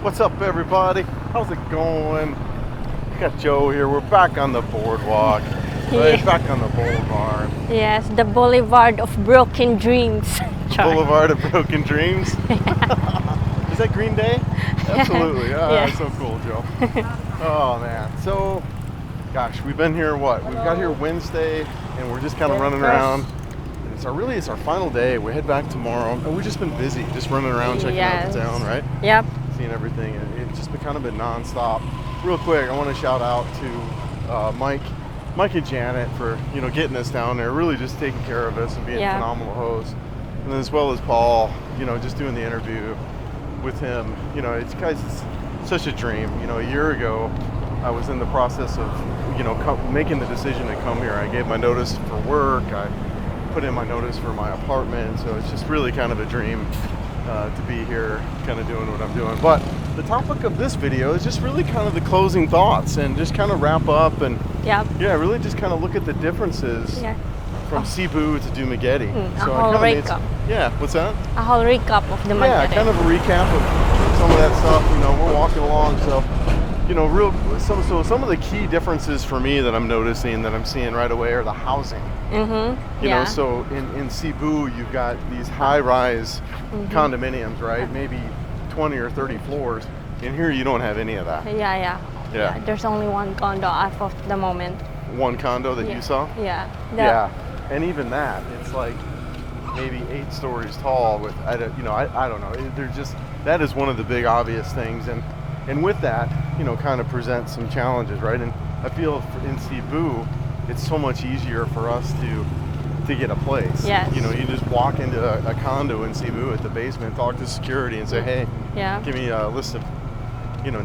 What's up, everybody? How's it going? Got Joe here. We're back on the boardwalk. Right, Yeah. back on the boulevard. Yes, the boulevard of broken dreams. Char. Boulevard of Broken Dreams. Is that Green Day? Absolutely. Ah, Yeah. that's so cool, Joe. Oh man. So, gosh, we've been here. What? We got here Wednesday, and we're just kind of running around. And it's our final day. We head back tomorrow, and we've just been busy, just running around checking out the town, right? Yep. Seeing everything, and it's just kind of been nonstop. Real quick, I want to shout out to Mike and Janet for getting us down there, really just taking care of us and being phenomenal hosts, and then as well as Paul, just doing the interview with him. It's such a dream. A year ago, I was in the process of making the decision to come here. I gave my notice for work. I put in my notice for my apartment, so it's just really kind of a dream to be here, kind of doing what I'm doing. But the topic of this video is just really kind of the closing thoughts and just kind of wrap up and really just kind of look at the differences from Cebu to Dumaguete. So a whole recap. What's that? A whole recap of Dumaguete. Yeah, kind of a recap of some of that stuff. We're walking along, so some of the key differences for me that I'm noticing, that I'm seeing right away, are the housing. So in Cebu, you've got these high-rise condominiums, right? Maybe 20 or 30 floors. In here, you don't have any of that. Yeah. There's only one condo as of the moment. One condo that you saw? Yeah. And even that, it's like maybe 8 stories tall. With I don't know. They're just, that is one of the big obvious things, and with that, kind of presents some challenges, right? And I feel in Cebu, it's so much easier for us to get a place. Yes. You just walk into a condo in Cebu at the basement, talk to security, and say, hey, give me a list of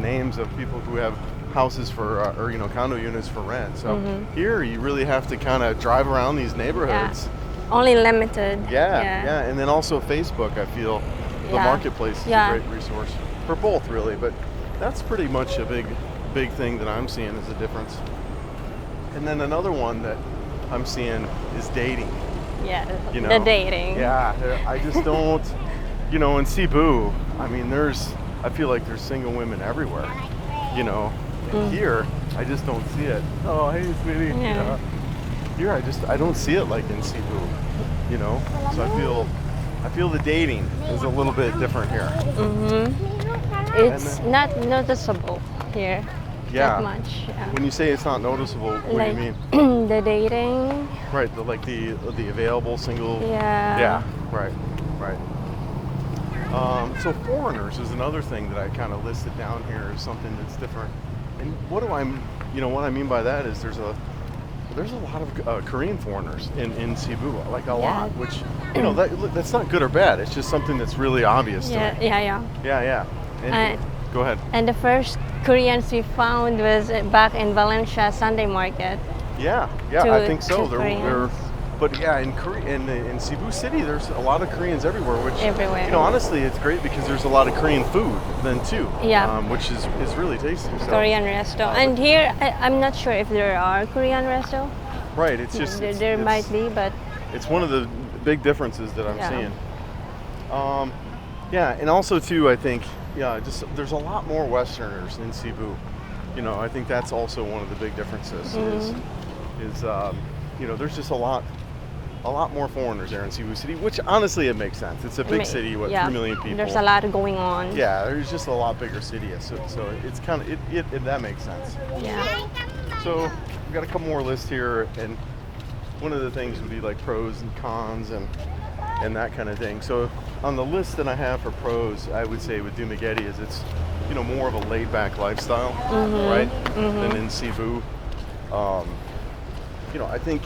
names of people who have houses for or condo units for rent. So here you really have to kind of drive around these neighborhoods. Only limited. Yeah. And then also Facebook, I feel the marketplace is a great resource for both, really. But that's pretty much a big thing that I'm seeing as a difference. And then another one that I'm seeing is dating. Yeah, the dating. Yeah, I just don't, in Cebu, I mean, I feel like there's single women everywhere, and here, I just don't see it. Oh, hey, sweetie. Yeah. Here, I don't see it like in Cebu, so I feel the dating is a little bit different here. It's not noticeable here. That much. Yeah. When you say it's not noticeable, what do you mean? The dating. Right, the available single. Yeah. Yeah. Right. So foreigners is another thing that I kind of listed down here as something that's different. And what I mean by that is there's a lot of Korean foreigners in Cebu, like a lot, which that's not good or bad. It's just something that's really obvious to me. Yeah. And, go ahead. And the first Koreans we found was back in Valencia Sunday Market. Yeah, I think so. But in Cebu City, there's a lot of Koreans everywhere. Honestly, it's great because there's a lot of Korean food then too. Yeah. Which is really tasty. So. Korean resto. And here, I'm not sure if there are Korean resto. Right. It's just there might be, but it's one of the big differences that I'm seeing. And also too, I think. Just there's a lot more Westerners in Cebu. I think that's also one of the big differences. Is there's just a lot more foreigners there in Cebu City, which honestly it makes sense. It's a big city, 3 million people. There's a lot going on. Yeah, there's just a lot bigger city, so it's kind of it that makes sense. Yeah. So we've got a couple more lists here, and one of the things would be like pros and cons and that kind of thing. So on the list that I have for pros, I would say with Dumaguete is it's more of a laid-back lifestyle, right? Than in Cebu. I think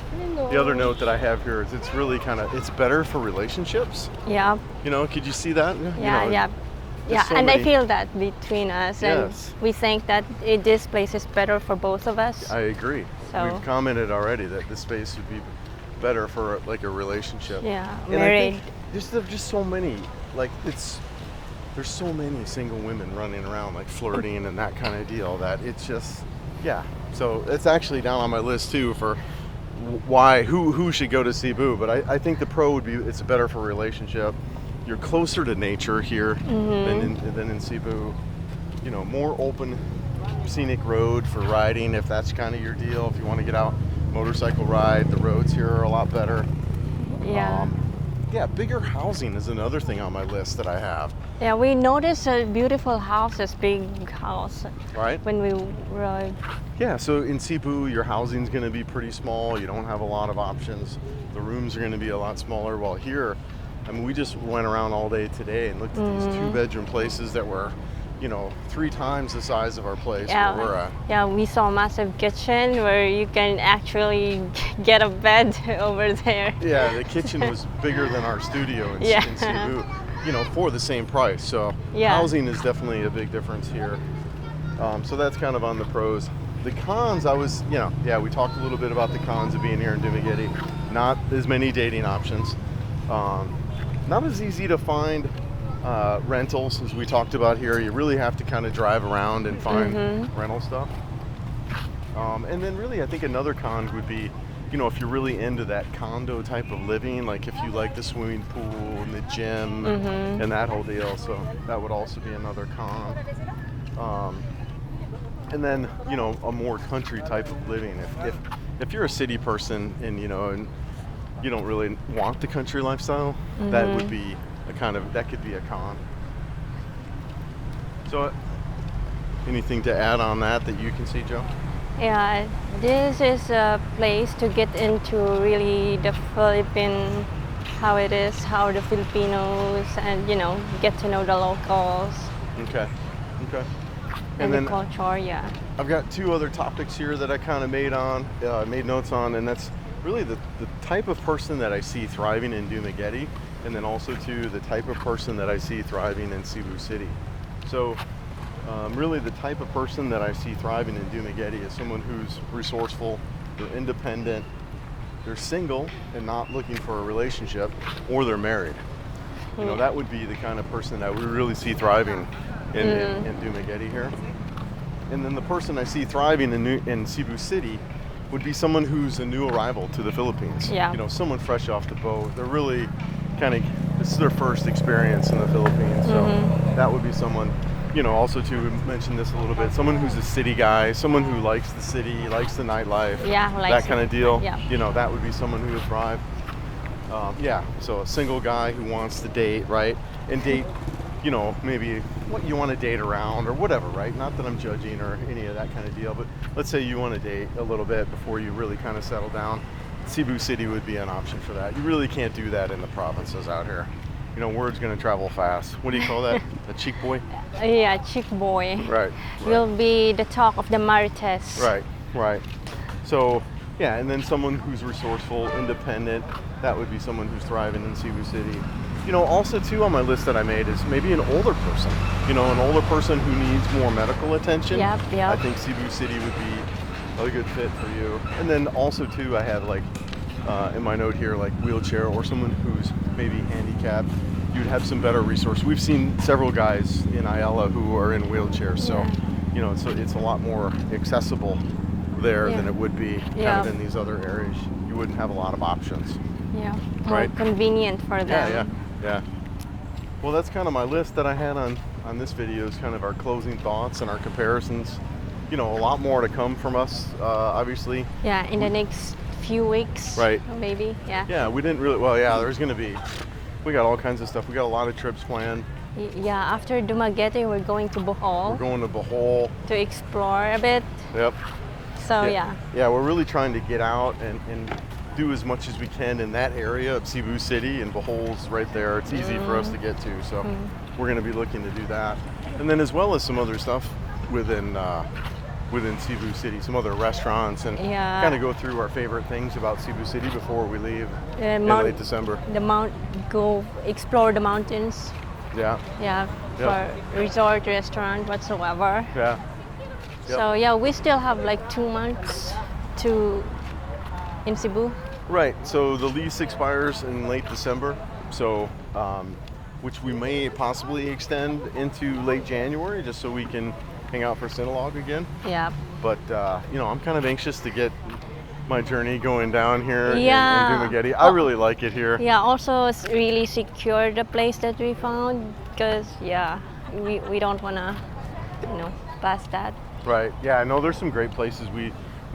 the other note that I have here is it's really it's better for relationships. Yeah. Could you see that? Yeah. I feel that between us, and we think that this place is better for both of us. I agree. So. We've commented already that this space would be better for like a relationship. Yeah, and married. I think there's just so many, there's so many single women running around like flirting and that kind of deal that it's just, so it's actually down on my list too for who should go to Cebu. But I think the pro would be it's better for a relationship. You're closer to nature here than in Cebu. more open scenic road for riding if that's kind of your deal. If you want to get out motorcycle ride, the roads here are a lot better. Bigger housing is another thing on my list that I have. Yeah, we noticed a beautiful houses, big house. Right. When we ride. Yeah, so in Cebu, your housing's going to be pretty small. You don't have a lot of options. The rooms are going to be a lot smaller. While here, I mean, we just went around all day today and looked at these 2-bedroom places that were, 3 times the size of our place where we're at. Yeah, we saw a massive kitchen where you can actually get a bed over there. Yeah, the kitchen was bigger than our studio in Cebu, for the same price. So housing is definitely a big difference here. So that's kind of on the pros. The cons, we talked a little bit about the cons of being here in Dumaguete. Not as many dating options. Not as easy to find rentals as we talked about here. You really have to kind of drive around and find rental stuff. And then really I think another con would be, if you're really into that condo type of living, like if you like the swimming pool and the gym and that whole deal. So that would also be another con. And then, a more country type of living. If you're a city person and, and you don't really want the country lifestyle, that would be that could be a con. So anything to add on that you can see, Joe? Yeah, this is a place to get into really the Philippine, how it is, how the Filipinos, and get to know the locals. Okay. And then the culture, I've got 2 other topics here that I kind of made notes on, and that's really the type of person that I see thriving in Dumaguete, and then also the type of person that I see thriving in Cebu City. So really the type of person that I see thriving in Dumaguete is someone who's resourceful, they're independent, they're single and not looking for a relationship, or they're married. That would be the kind of person that we really see thriving in Dumaguete here. And then the person I see thriving in Cebu City would be someone who's a new arrival to the Philippines. Yeah. Someone fresh off the boat. They're really this is their first experience in the Philippines. So that would be someone, also to mention this a little bit, someone who's a city guy, someone who likes the city, likes the nightlife, that kind of deal. Yeah. That would be someone who would thrive. So a single guy who wants to date, right? And date, maybe what you want to date around or whatever, right? Not that I'm judging or any of that kind of deal, but let's say you want to date a little bit before you really kind of settle down. Cebu City would be an option for that. You really can't do that in the provinces out here. Word's going to travel fast. What do you call that? A cheek boy? Yeah, cheek boy. Right. Will be the talk of the Marites. Right. So, and then someone who's resourceful, independent, that would be someone who's thriving in Cebu City. Also too on my list that I made is maybe an older person. An older person who needs more medical attention. Yep. I think Cebu City would be a good fit for you. And then also too, I have in my note here, wheelchair or someone who's maybe handicapped. You'd have some better resource. We've seen several guys in Ayala who are in wheelchairs, so it's a lot more accessible there than it would be kind of in these other areas. You wouldn't have a lot of options. Yeah, more convenient for them. Yeah. Well, that's kind of my list that I had on this video, is kind of our closing thoughts and our comparisons. A lot more to come from us, obviously. Yeah, in the next few weeks. Right. Maybe, Yeah, we didn't really, there's going to be, we got all kinds of stuff. We got a lot of trips planned. Yeah, after Dumaguete, we're going to Bohol. We're going to Bohol. To explore a bit. Yep. So, Yeah, we're really trying to get out and do as much as we can in that area of Cebu City, and Bohol's right there. It's easy for us to get to, so we're going to be looking to do that. And then as well as some other stuff within Cebu City, some other restaurants, and kind of go through our favorite things about Cebu City before we leave in late December. Go explore the mountains. Yeah. For resort, restaurant, whatsoever. Yeah. So we still have 2 months in Cebu. Right. So the lease expires in late December. So, which we may possibly extend into late January, just so we can hang out for Sinulog again. Yeah. But I'm kind of anxious to get my journey going down here in Dumaguete. I really like it here. Yeah. Also, it's really secure, the place that we found, because we don't wanna past that. Right. Yeah, I know there's some great places we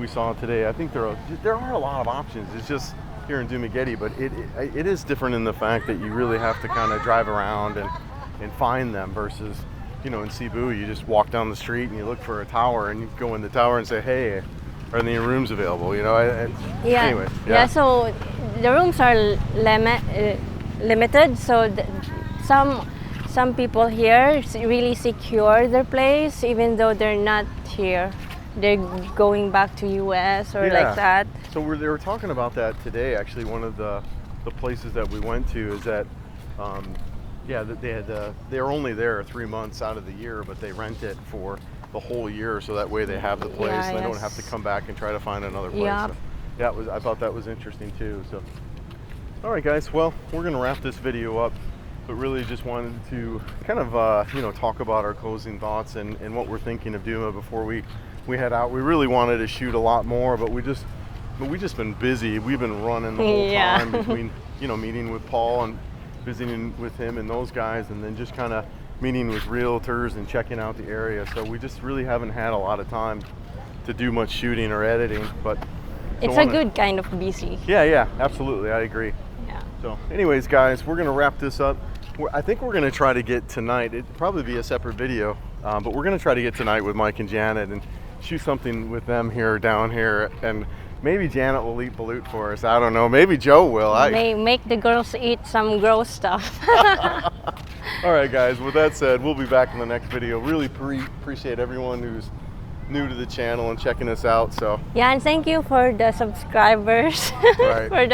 saw today. I think there are a lot of options. It's just here in Dumaguete, but it is different in the fact that you really have to kind of drive around and find them versus, in Cebu, you just walk down the street and you look for a tower and you go in the tower and say, hey, are any rooms available? Anyway. Yeah, so the rooms are limited, so some people here really secure their place even though they're not here. They're going back to US or like that. So they were talking about that today. Actually, one of the places that we went to is that, that they're only there 3 months out of the year, but they rent it for the whole year, so that way they have the place and they don't have to come back and try to find another place. Yep. So, I thought that was interesting too. So, all right, guys. Well, we're gonna wrap this video up, but really just wanted to kind of talk about our closing thoughts and what we're thinking of Duma before we head out. We really wanted to shoot a lot more, but we just been busy. We've been running the whole time between meeting with Paul and visiting with him and those guys, and then just kind of meeting with realtors and checking out the area. So we just really haven't had a lot of time to do much shooting or editing, but it's a good kind of busy. Yeah, absolutely. I agree. Yeah. So anyways, guys, we're going to wrap this up. I think we're going to try to get tonight, it'd probably be a separate video, but we're going to try to get tonight with Mike and Janet and shoot something with them down here, and maybe Janet will eat balut for us. I don't know. Maybe Joe will. Make the girls eat some gross stuff. All right, guys. With that said, we'll be back in the next video. Really appreciate everyone who's new to the channel and checking us out. So yeah, and thank you for the subscribers. Right. for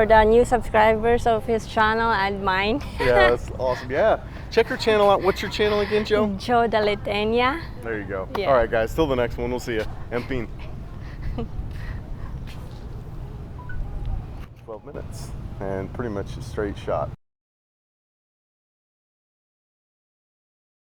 the new subscribers of his channel and mine. Yeah, that's awesome. Yeah, check her channel out. What's your channel again, Joe? Joe the Litania. There you go. Yeah. All right, guys. Till the next one. We'll see you. Empin. 12 minutes and pretty much a straight shot.